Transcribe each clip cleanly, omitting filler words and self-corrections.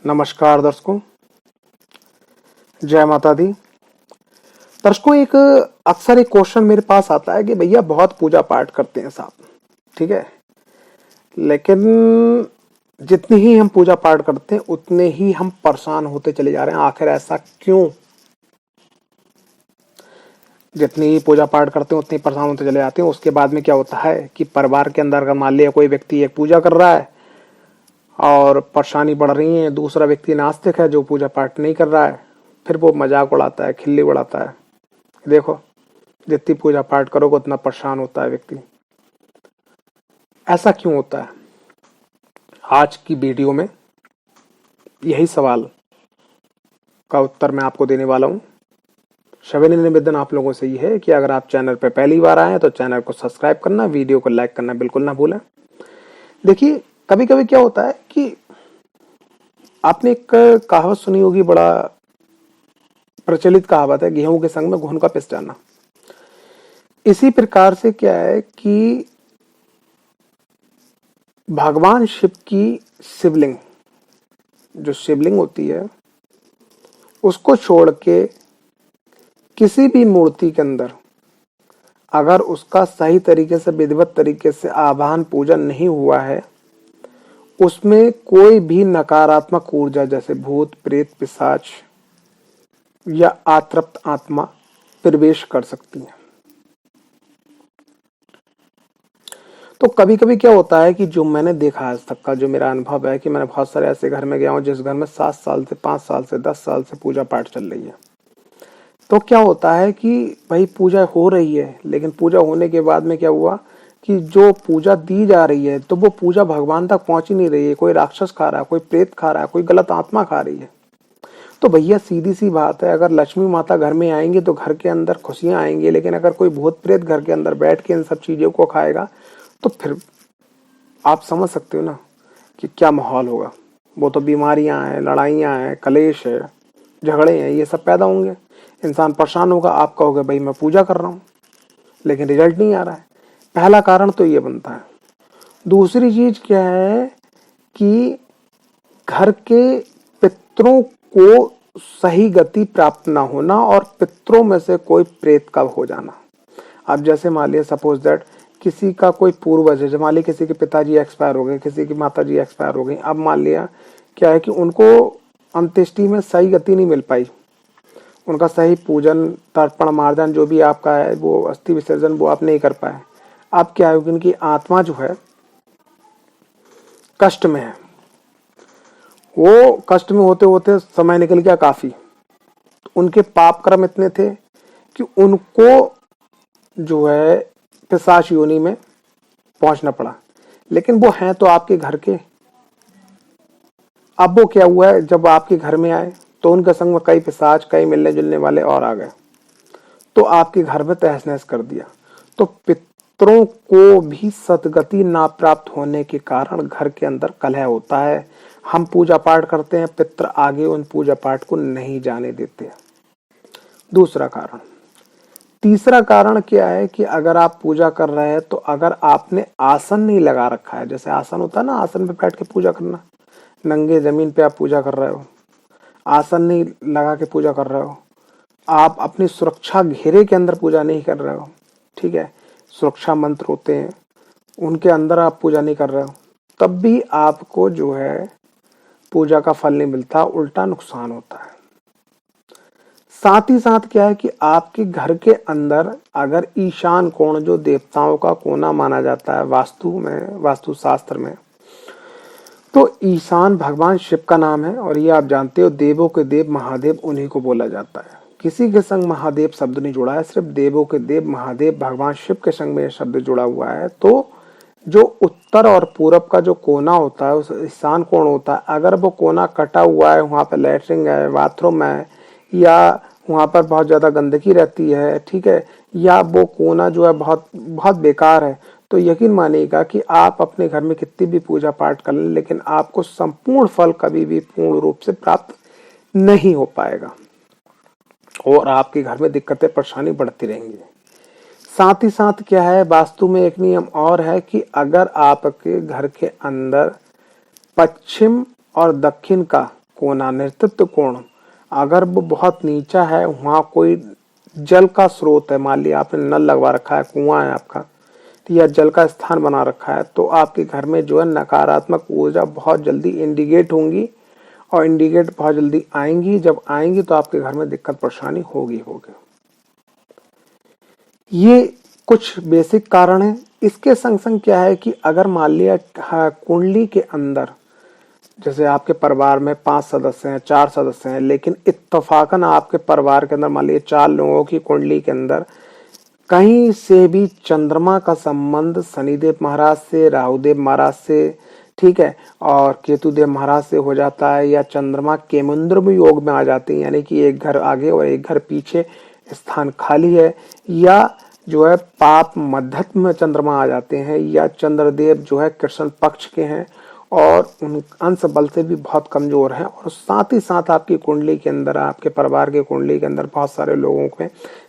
नमस्कार दर्शकों, जय माता दी। दर्शकों, अक्सर एक क्वेश्चन मेरे पास आता है कि भैया बहुत पूजा पाठ करते हैं साहब, ठीक है, लेकिन जितनी ही हम पूजा पाठ करते हैं उतने ही हम परेशान होते चले जा रहे हैं। आखिर ऐसा क्यों? जितनी ही पूजा पाठ करते हैं उतनी परेशान होते चले जाते हैं। उसके बाद में क्या होता है कि परिवार के अंदर अगर मान लिया कोई व्यक्ति एक पूजा कर रहा है और परेशानी बढ़ रही है, दूसरा व्यक्ति नास्तिक है जो पूजा पाठ नहीं कर रहा है, फिर वो मजाक उड़ाता है, खिल्ली उड़ाता है। देखो, जितनी पूजा पाठ करोगे उतना परेशान होता है व्यक्ति। ऐसा क्यों होता है? आज की वीडियो में यही सवाल का उत्तर मैं आपको देने वाला हूं। सविनय निवेदन आप लोगों से ये है कि अगर आप चैनल पर पहली बार आए तो चैनल को सब्सक्राइब करना, वीडियो को लाइक करना बिल्कुल ना भूलें। देखिए, कभी कभी क्या होता है कि आपने एक कहावत सुनी होगी, बड़ा प्रचलित कहावत है, गेहूं के संग में घुन का पिस जाना। इसी प्रकार से क्या है कि भगवान शिव की शिवलिंग, जो शिवलिंग होती है, उसको छोड़ के किसी भी मूर्ति के अंदर अगर उसका सही तरीके से, विधिवत तरीके से आवाहन पूजन नहीं हुआ है, उसमें कोई भी नकारात्मक ऊर्जा जैसे भूत, प्रेत, पिशाच या आतृप्त आत्मा प्रवेश कर सकती है। तो कभी कभी क्या होता है कि जो मैंने देखा आज तक का जो मेरा अनुभव है कि मैंने बहुत सारे ऐसे घर में गया हूं जिस घर में 7 साल से, 5 साल से, 10 साल से पूजा पाठ चल रही है। तो क्या होता है कि भाई पूजा हो रही है, लेकिन पूजा होने के बाद में क्या हुआ कि जो पूजा दी जा रही है तो वो पूजा भगवान तक पहुंच ही नहीं रही है। कोई राक्षस खा रहा है, कोई प्रेत खा रहा है, कोई गलत आत्मा खा रही है। तो भैया सीधी सी बात है, अगर लक्ष्मी माता घर में आएंगी तो घर के अंदर खुशियां आएंगी, लेकिन अगर कोई भूत प्रेत घर के अंदर बैठ के इन सब चीजों को खाएगा तो फिर आप समझ सकते हो ना कि क्या माहौल होगा। वो तो बीमारियां हैं, लड़ाइयां हैं, कलेश है, झगड़े हैं, ये सब पैदा होंगे। इंसान परेशान होगा। आप कहोगे भाई मैं पूजा कर रहा हूं लेकिन रिजल्ट नहीं आ रहा है। पहला कारण तो ये बनता है। दूसरी चीज क्या है कि घर के पितरों को सही गति प्राप्त ना होना और पितरों में से कोई प्रेत का हो जाना। अब जैसे मान लिया सपोज दैट किसी का कोई पूर्वज है, मान लिया किसी के पिताजी एक्सपायर हो गए, किसी की माताजी एक्सपायर हो गई। अब मान लिया क्या है कि उनको अंत्येष्टि में सही गति नहीं मिल पाई, उनका सही पूजन, तर्पण, मार्जन जो भी आपका है, वो अस्थि विसर्जन वो आप नहीं कर पाए। अब क्या है कि उनकी आत्मा जो है कष्ट में है। वो कष्ट में होते होते समय निकल गया काफी। उनके पाप कर्म इतने थे कि उनको जो है पिशाच योनि में पहुंचना पड़ा, लेकिन वो हैं तो आपके घर के। अब वो क्या हुआ है, जब आपके घर में आए तो उनके संग में कई पिशाच, कई मिलने जुलने वाले और आ गए, तो आपके घर में तहस नहस कर दिया। तो पितरों को भी सदगति ना प्राप्त होने के कारण घर के अंदर कलह होता है। हम पूजा पाठ करते हैं, पितर आगे उन पूजा पाठ को नहीं जाने देते। दूसरा कारण। तीसरा कारण क्या है कि अगर आप पूजा कर रहे हैं तो अगर आपने आसन नहीं लगा रखा है, जैसे आसन होता है ना, आसन पे बैठ के पूजा करना, नंगे जमीन पे आप पूजा कर रहे हो, आसन नहीं लगा के पूजा कर रहे हो, आप अपनी सुरक्षा घेरे के अंदर पूजा नहीं कर रहे हो, ठीक है, सुरक्षा मंत्र होते हैं उनके अंदर आप पूजा नहीं कर रहे हो, तब भी आपको जो है पूजा का फल नहीं मिलता, उल्टा नुकसान होता है। साथ ही साथ क्या है कि आपके घर के अंदर अगर ईशान कोण, जो देवताओं का कोना माना जाता है वास्तु में, वास्तु शास्त्र में, तो ईशान भगवान शिव का नाम है और ये आप जानते हो देवों के देव महादेव उन्हीं को बोला जाता है। किसी के संग महादेव शब्द नहीं जुड़ा है, सिर्फ देवों के देव महादेव भगवान शिव के संग में यह शब्द जुड़ा हुआ है। तो जो उत्तर और पूरब का जो कोना होता है, उस ईशान कोण होता है, अगर वो कोना कटा हुआ है, वहां पर लैट्रिन है, बाथरूम है, या वहां पर बहुत ज्यादा गंदगी रहती है, ठीक है, या वो कोना जो है बहुत बहुत बेकार है, तो यकीन मानिएगा कि आप अपने घर में कितनी भी पूजा पाठ कर लें, लेकिन आपको संपूर्ण फल कभी भी पूर्ण रूप से प्राप्त नहीं हो पाएगा और आपके घर में दिक्कतें, परेशानी बढ़ती रहेंगी। साथ ही साथ क्या है, वास्तु में एक नियम और है कि अगर आपके घर के अंदर पश्चिम और दक्षिण का कोना, नेतृत्व कोण अगर वो बहुत नीचा है, वहां कोई जल का स्रोत है, मान लिया आपने नल लगवा रखा है, कुआं है आपका, तो यह जल का स्थान बना रखा है, तो आपके घर में जो है नकारात्मक ऊर्जा बहुत जल्दी इंडिकेट होंगी और इंडिकेट बहुत जल्दी आएंगी। जब आएंगी तो आपके घर में दिक्कत परेशानी होगी। ये कुछ बेसिक कारण है। इसके संग संग क्या है कि अगर मान लिया कुंडली के अंदर जैसे आपके परिवार में 5 सदस्य हैं, 4 सदस्य हैं, लेकिन इत्तफाकन आपके परिवार के अंदर मान लीजिए 4 लोगों की कुंडली के अंदर कहीं से भी चंद्रमा का संबंध शनिदेव महाराज से, राहुदेव महाराज से, ठीक है, और केतुदेव महाराज से हो जाता है, या चंद्रमा केमुंद्र योग में आ जाते हैं, यानी कि एक घर आगे और एक घर पीछे स्थान खाली है, या जो है पाप मध्यत्व में चंद्रमा आ जाते हैं, या चंद्रदेव जो है कृष्ण पक्ष के हैं और उन अंश बल से भी बहुत कमजोर हैं, और साथ ही साथ आपकी कुंडली के अंदर, आपके परिवार के कुंडली के अंदर बहुत सारे लोगों के,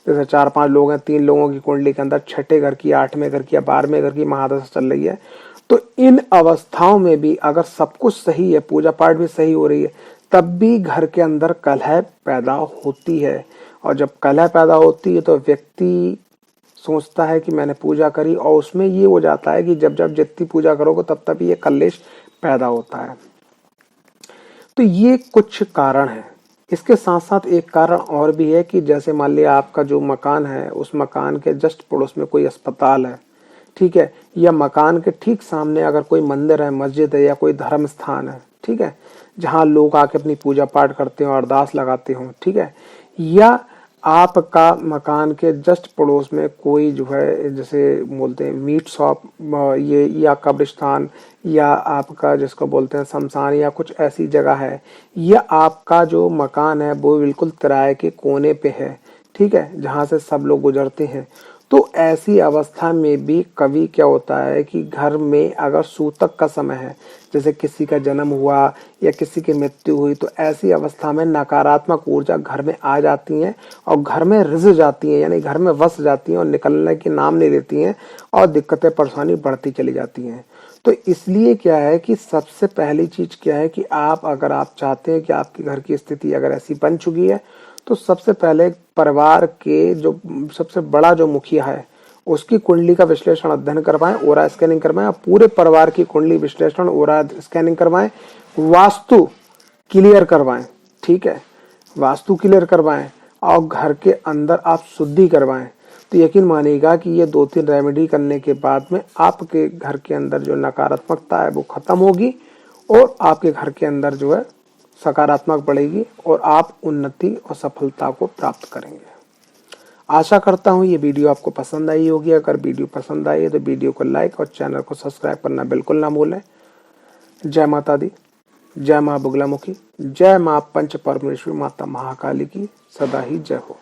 जैसे 4-5 लोग हैं, 3 लोगों की कुंडली के अंदर 6ठे घर की, 8वें घर की या 12वें घर की महादशा चल रही है, तो इन अवस्थाओं में भी अगर सब कुछ सही है, पूजा पाठ भी सही हो रही है, तब भी घर के अंदर कलह पैदा होती है। और जब कलह पैदा होती है तो व्यक्ति सोचता है कि मैंने पूजा करी, और उसमें ये हो जाता है कि जब जब जितनी पूजा करोगे तब तब ये कलेश पैदा होता है। तो ये कुछ कारण है। इसके साथ साथ एक कारण और भी है कि जैसे मान लिया आपका जो मकान है, उस मकान के जस्ट पड़ोस में कोई अस्पताल है, ठीक है, या मकान के ठीक सामने अगर कोई मंदिर है, मस्जिद है, या कोई धर्म स्थान है, ठीक है, जहां लोग आके अपनी पूजा पाठ करते हो, अरदास लगाते हो, ठीक है, या आपका मकान के जस्ट पड़ोस में कोई जो है जैसे बोलते हैं मीट शॉप, ये, या कब्रिस्तान, या आपका जिसको बोलते हैं शमशान, या कुछ ऐसी जगह है, या आपका जो मकान है वो बिल्कुल किराए के कोने पे है, ठीक है, जहां से सब लोग गुजरते हैं, तो ऐसी अवस्था में भी कभी क्या होता है कि घर में अगर सूतक का समय है, जैसे किसी का जन्म हुआ या किसी की मृत्यु हुई, तो ऐसी अवस्था में नकारात्मक ऊर्जा घर में आ जाती है और घर में रिस जाती है, यानी घर में वस जाती है और निकलने की नाम नहीं लेती हैं, और दिक्कतें परेशानी बढ़ती चली जाती हैं। तो इसलिए क्या है कि सबसे पहली चीज क्या है कि अगर आप चाहते हैं कि आपके घर की स्थिति अगर ऐसी बन चुकी है, तो सबसे पहले परिवार के जो सबसे बड़ा जो मुखिया है उसकी कुंडली का विश्लेषण अध्ययन करवाएं, ओरा स्कैनिंग करवाएं, और पूरे परिवार की कुंडली विश्लेषण, ओरा स्कैनिंग करवाएं, वास्तु क्लियर करवाएं, ठीक है, वास्तु क्लियर करवाएं, और घर के अंदर आप शुद्धि करवाएं। तो यकीन मानिएगा कि ये 2-3 रेमेडी करने के बाद में आपके घर के अंदर जो नकारात्मकता है वो खत्म होगी, और आपके घर के अंदर जो है सकारात्मक बढ़ेगी, और आप उन्नति और सफलता को प्राप्त करेंगे। आशा करता हूँ ये वीडियो आपको पसंद आई होगी। अगर वीडियो पसंद आई है तो वीडियो को लाइक और चैनल को सब्सक्राइब करना बिल्कुल ना भूलें। जय माता दी, जय माँ बगलामुखी, जय माँ पंच परमेश्वरी माता महाकाली की सदा ही जय हो।